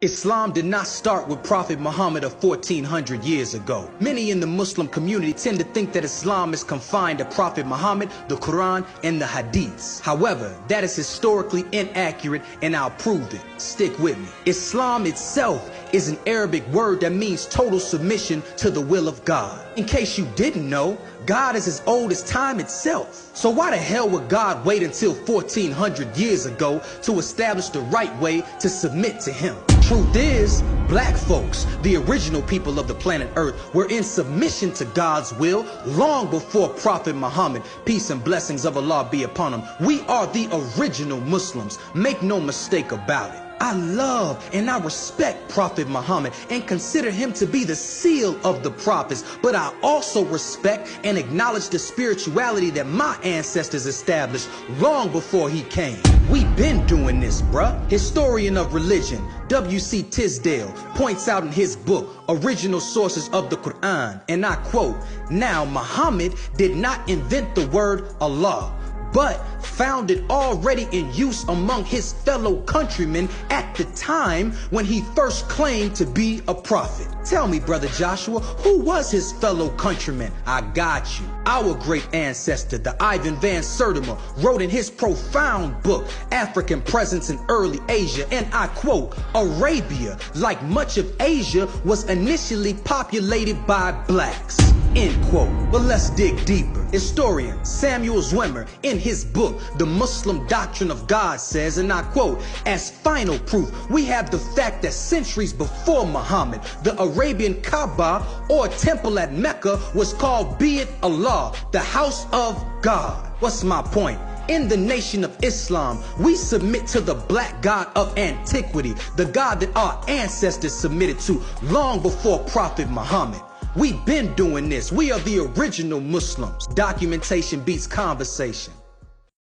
Islam did not start with Prophet Muhammad of 1400 years ago. Many in the Muslim community tend to think that Islam is confined to Prophet Muhammad, the Quran, and the Hadiths. However, that is historically inaccurate, and I'll prove it. Stick with me. Islam itself is an Arabic word that means total submission to the will of God. In case you didn't know, God is as old as time itself. So why the hell would God wait until 1400 years ago to establish the right way to submit to him? Truth is, black folks, the original people of the planet Earth, were in submission to God's will long before Prophet Muhammad, peace and blessings of Allah be upon him. We are the original Muslims. Make no mistake about it. I love and I respect Prophet Muhammad and consider him to be the seal of the prophets, but I also respect and acknowledge the spirituality that my ancestors established long before he came. We been doing this, bruh. Historian of religion W.C. Tisdale points out in his book, Original Sources of the Quran, and I quote, "Now Muhammad did not invent the word Allah, but found it already in use among his fellow countrymen at the time when he first claimed to be a prophet." Tell me, Brother Joshua, who was his fellow countrymen? I got you. Our great ancestor, the Ivan Van Sertima, wrote in his profound book, African Presence in Early Asia, and I quote, "Arabia, like much of Asia, was initially populated by blacks." End quote. But let's dig deeper. Historian Samuel Zwemer, in his book, The Muslim Doctrine of God, says, and I quote, "As final proof, we have the fact that centuries before Muhammad, the Arabian Kaaba, or temple at Mecca, was called Bayt Allah, the house of God." What's my point? In the nation of Islam, we submit to the black god of antiquity, the god that our ancestors submitted to long before Prophet Muhammad. We've been doing this. We are the original Muslims. Documentation beats conversation.